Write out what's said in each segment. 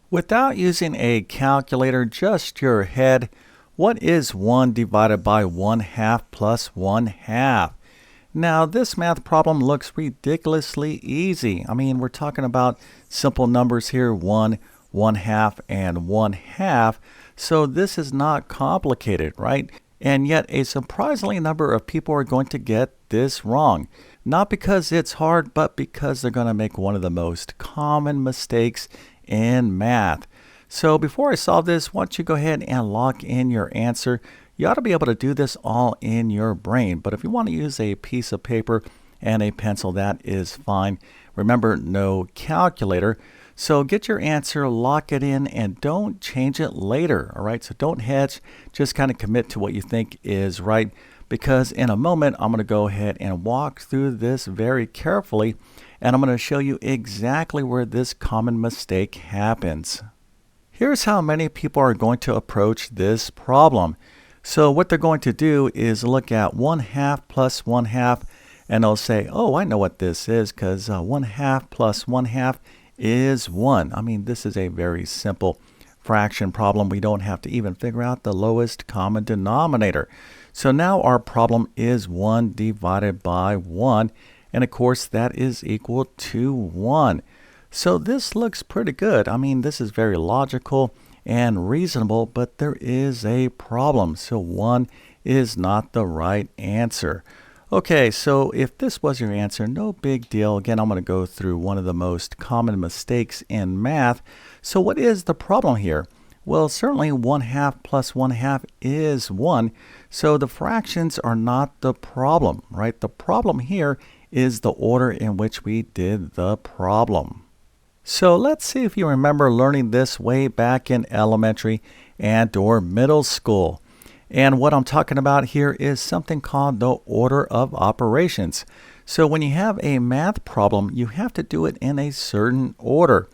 Without using a calculator, just your head, what is 1 divided by 1/2 plus 1/2? Now, this math problem looks ridiculously easy. I mean, we're talking about simple numbers here, 1, 1/2, and 1/2. So this is not complicated, right? And yet a surprisingly number of people are going to get this wrong. Not because it's hard, but because they're going to make one of the most common mistakes in math. So before I solve this, why don't you go ahead and lock in your answer. You ought to be able to do this all in your brain, but if you want to use a piece of paper and a pencil, that is fine. Remember, no calculator. So get your answer, lock it in, and don't change it later, all right? So don't hedge, just kind of commit to what you think is right, because in a moment, I'm going to go ahead and walk through this very carefully, and I'm going to show you exactly where this common mistake happens. Here's how many people are going to approach this problem. So what they're going to do is look at 1/2 plus 1/2, and they'll say, oh, I know what this is, because 1/2 plus 1/2 is 1. I mean, this is a very simple fraction problem. We don't have to even figure out the lowest common denominator. So now our problem is 1 divided by 1, and of course that is equal to 1. So this looks pretty good. I mean, this is very logical and reasonable, but there is a problem. So 1 is not the right answer. Okay, so if this was your answer, no big deal. Again, I'm going to go through one of the most common mistakes in math. So what is the problem here? Well, certainly 1/2 plus 1/2 is 1. So the fractions are not the problem, right? The problem here is the order in which we did the problem. So let's see if you remember learning this way back in elementary and or middle school. And what I'm talking about here is something called the order of operations. So when you have a math problem, you have to do it in a certain order.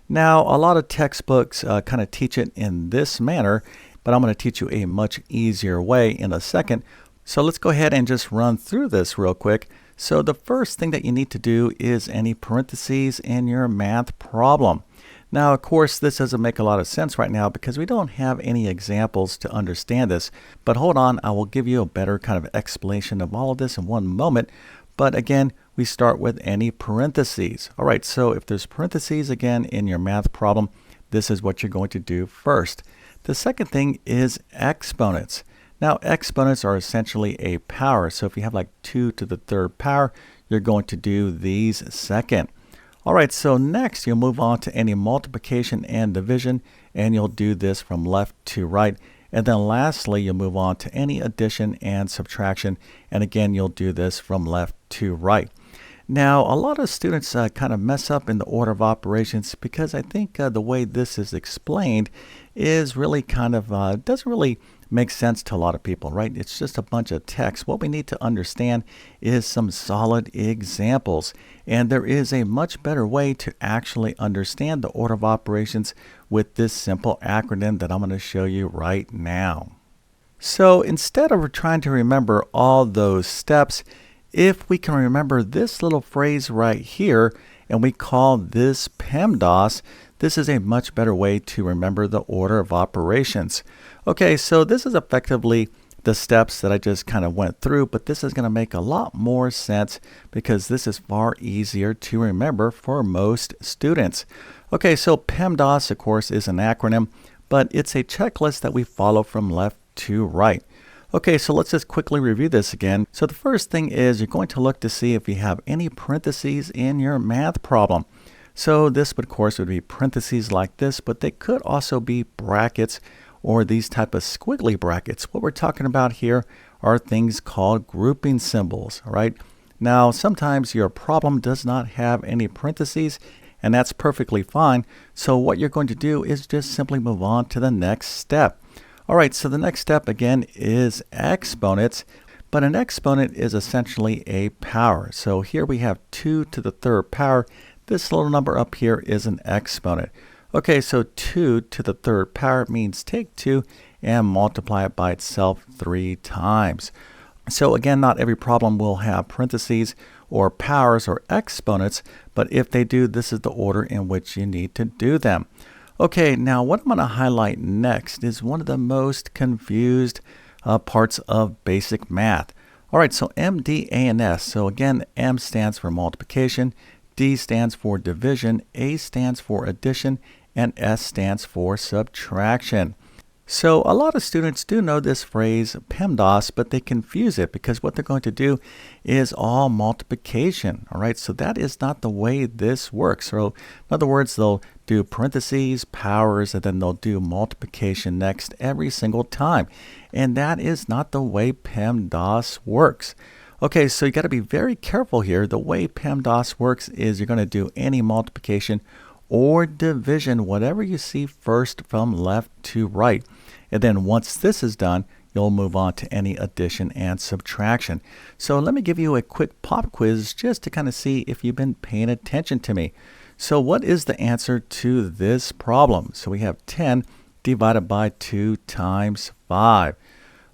Now, a lot of textbooks kind of teach it in this manner, but I'm going to teach you a much easier way in a second. So let's go ahead and just run through this real quick. So the first thing that you need to do is any parentheses in your math problem. Now, of course, this doesn't make a lot of sense right now because we don't have any examples to understand this. But hold on, I will give you a better kind of explanation of all of this in one moment. But again, we start with any parentheses. All right, so if there's parentheses again in your math problem, this is what you're going to do first. The second thing is exponents. Now, exponents are essentially a power. So if you have like 2 to the 3rd power, you're going to do these second. All right, so next you'll move on to any multiplication and division, and you'll do this from left to right. And then lastly, you'll move on to any addition and subtraction, and again, you'll do this from left to right. Now, a lot of students kind of mess up in the order of operations because I think the way this is explained is really kind of doesn't really make sense to a lot of people, right? It's just a bunch of text. What we need to understand is some solid examples. And there is a much better way to actually understand the order of operations with this simple acronym that I'm going to show you right now. So instead of trying to remember all those steps, if we can remember this little phrase right here, and we call this PEMDAS, this is a much better way to remember the order of operations. Okay, so this is effectively the steps that I just kind of went through, but this is going to make a lot more sense because this is far easier to remember for most students. Okay, so PEMDAS, of course, is an acronym, but it's a checklist that we follow from left to right. Okay, so let's just quickly review this again. So the first thing is you're going to look to see if you have any parentheses in your math problem. So this, of course, would be parentheses like this, but they could also be brackets or these type of squiggly brackets. What we're talking about here are things called grouping symbols, all right? Now, sometimes your problem does not have any parentheses, and that's perfectly fine. So what you're going to do is just simply move on to the next step. All right, so the next step again is exponents, but an exponent is essentially a power. So here we have 2 to the 3rd power. This little number up here is an exponent. Okay, so 2 to the 3rd power means take 2 and multiply it by itself 3 times. So again, not every problem will have parentheses or powers or exponents, but if they do, this is the order in which you need to do them. Okay, now what I'm going to highlight next is one of the most confused parts of basic math. All right, so M, D, A, and S. So again, M stands for multiplication, D stands for division, A stands for addition, and S stands for subtraction. So a lot of students do know this phrase PEMDAS, but they confuse it because what they're going to do is all multiplication. All right, so that is not the way this works. So in other words, they'll do parentheses, powers, and then they'll do multiplication next every single time. And that is not the way PEMDAS works. Okay, so you got to be very careful here. The way PEMDAS works is you're going to do any multiplication or division, whatever you see first from left to right. And then once this is done, you'll move on to any addition and subtraction. So let me give you a quick pop quiz just to kind of see if you've been paying attention to me. So what is the answer to this problem? So we have 10 divided by 2 times 5.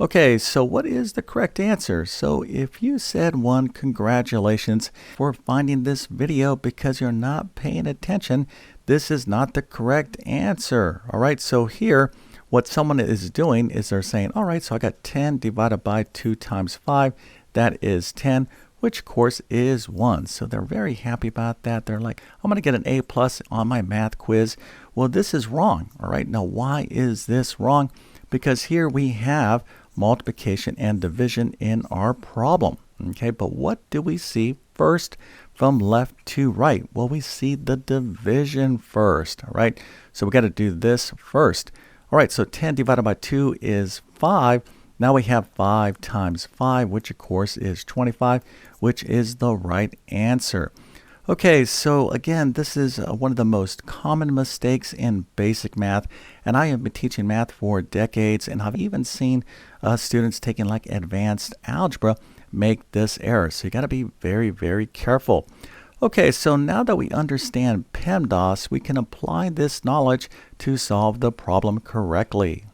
Okay, so what is the correct answer? So if you said 1, congratulations for finding this video because you're not paying attention. This is not the correct answer. All right, so here, what someone is doing is they're saying, all right, so I got 10 divided by 2 times 5. That is 10, which of course is 1. So they're very happy about that. They're like, I'm going to get an A+ on my math quiz. Well, this is wrong. All right, now why is this wrong? Because here we have multiplication and division in our problem. Okay, but what do we see first from left to right? Well, we see the division first. All right, so we got to do this first. All right, so 10 divided by 2 is 5. Now we have 5 times 5, which of course is 25, which is the right answer. Okay, so again, this is one of the most common mistakes in basic math, and I have been teaching math for decades, and I've even seen students taking like advanced algebra make this error. So you got to be very, very careful. Okay, so now that we understand PEMDAS, we can apply this knowledge to solve the problem correctly.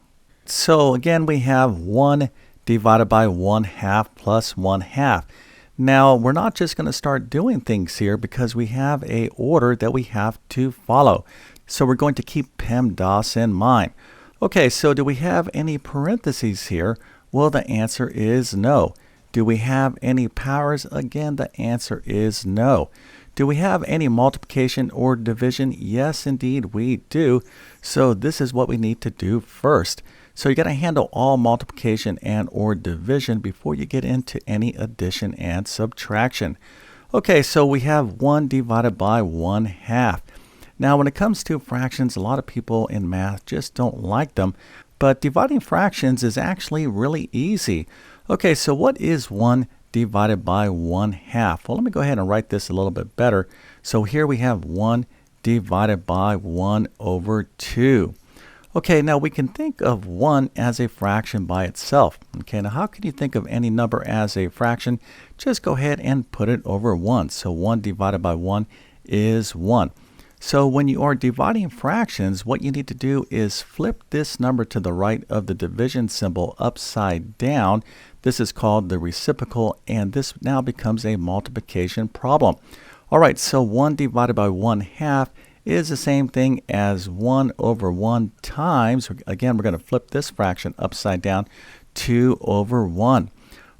So again, we have 1 divided by 1/2 plus 1/2. Now, we're not just going to start doing things here because we have a order that we have to follow. So we're going to keep PEMDAS in mind. Okay, so do we have any parentheses here? Well, the answer is no. Do we have any powers? Again, the answer is no. Do we have any multiplication or division? Yes, indeed, we do. So this is what we need to do first. So you got to handle all multiplication and or division before you get into any addition and subtraction. Okay, so we have 1 divided by 1/2. Now, when it comes to fractions, a lot of people in math just don't like them. But dividing fractions is actually really easy. Okay, so what is 1 divided by 1/2? Well, let me go ahead and write this a little bit better. So here we have 1 divided by 1/2. Okay, now we can think of 1 as a fraction by itself. Okay, now how can you think of any number as a fraction? Just go ahead and put it over 1. So 1 divided by 1 is 1. So when you are dividing fractions, what you need to do is flip this number to the right of the division symbol upside down. This is called the reciprocal, and this now becomes a multiplication problem. All right, so 1 divided by 1/2 is the same thing as 1 over 1 times, again, we're going to flip this fraction upside down, 2 over 1.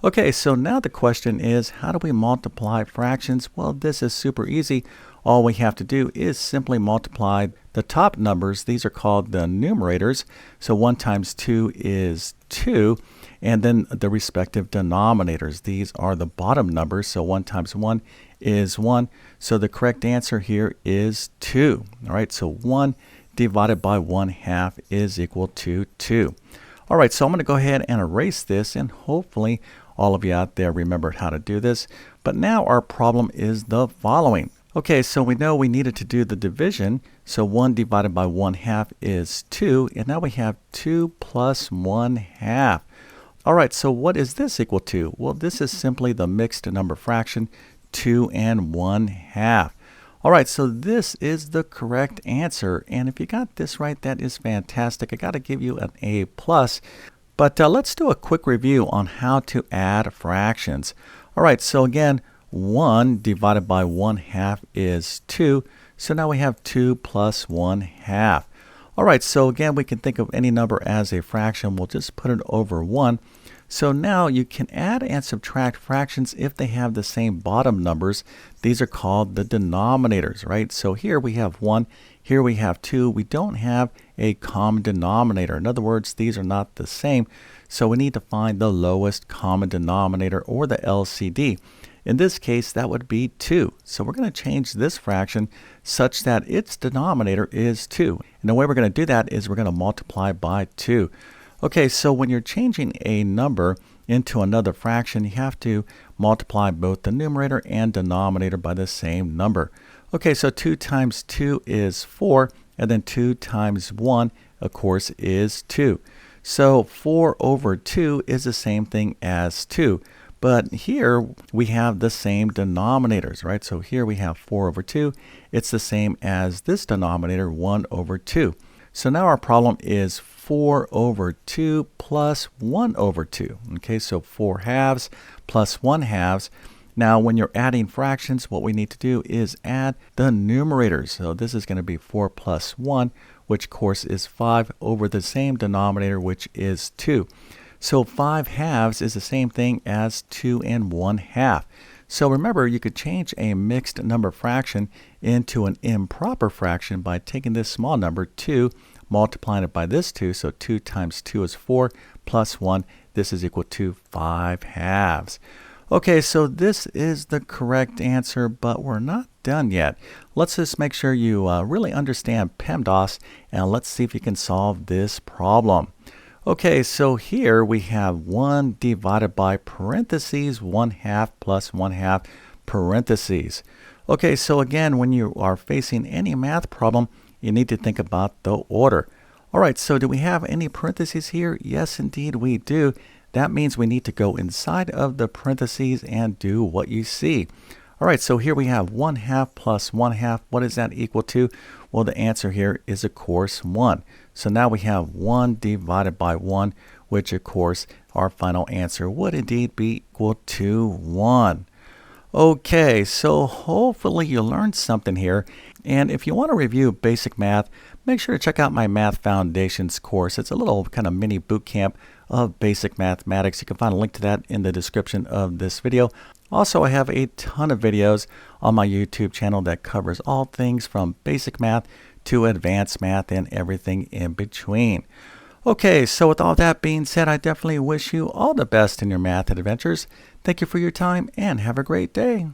Okay, so now the question is, how do we multiply fractions? Well, this is super easy. All we have to do is simply multiply the top numbers. These are called the numerators. So 1 times 2 is 2. And then the respective denominators. These are the bottom numbers. So 1 times 1 is 1. So the correct answer here is 2. All right, so 1 divided by 1/2 is equal to 2. All right, so I'm going to go ahead and erase this, and hopefully all of you out there remembered how to do this. But now our problem is the following. Okay, so we know we needed to do the division. So 1 divided by 1/2 is 2. And now we have 2 plus 1/2. All right, so what is this equal to? Well, this is simply the mixed number fraction, 2 and 1/2. All right, so this is the correct answer. And if you got this right, that is fantastic. I got to give you an A+. But let's do a quick review on how to add fractions. All right, so again, 1 divided by 1/2 is 2. So now we have 2 plus 1/2. All right, so again, we can think of any number as a fraction. We'll just put it over 1. So now you can add and subtract fractions if they have the same bottom numbers. These are called the denominators, right? So here we have 1, here we have 2. We don't have a common denominator. In other words, these are not the same. So we need to find the lowest common denominator, or the LCD. In this case, that would be 2. So we're going to change this fraction such that its denominator is 2. And the way we're going to do that is we're going to multiply by 2. Okay, so when you're changing a number into another fraction, you have to multiply both the numerator and denominator by the same number. Okay, so 2 times 2 is 4, and then 2 times 1, of course, is 2. So 4 over 2 is the same thing as 2. But here we have the same denominators, right? So here we have 4 over 2. It's the same as this denominator, 1 over 2. So now our problem is 4 over 2 plus 1 over 2. Okay, so 4 halves plus 1 halves. Now when you're adding fractions, what we need to do is add the numerators. So this is going to be 4 plus 1, which of course is 5, over the same denominator, which is 2. So 5 halves is the same thing as 2 and 1 half. So remember, you could change a mixed number fraction into an improper fraction by taking this small number 2, multiplying it by this 2. So 2 times 2 is 4, plus 1. This is equal to 5 halves. Okay, so this is the correct answer, but we're not done yet. Let's just make sure you really understand PEMDAS, and let's see if you can solve this problem. Okay, so here we have 1 divided by parentheses 1 half plus 1 half parentheses. Okay, so again, when you are facing any math problem, you need to think about the order. All right, so do we have any parentheses here? Yes, indeed we do. That means we need to go inside of the parentheses and do what you see. All right, so here we have 1 half plus 1 half. What is that equal to? Well, the answer here is, of course, 1. So now we have 1 divided by 1, which, of course, our final answer would indeed be equal to 1. Okay, so hopefully you learned something here. And if you want to review basic math, make sure to check out my Math Foundations course. It's a little kind of mini boot camp of basic mathematics. You can find a link to that in the description of this video. Also, I have a ton of videos on my YouTube channel that covers all things from basic math to advanced math and everything in between. Okay, so with all that being said, I definitely wish you all the best in your math adventures. Thank you for your time and have a great day.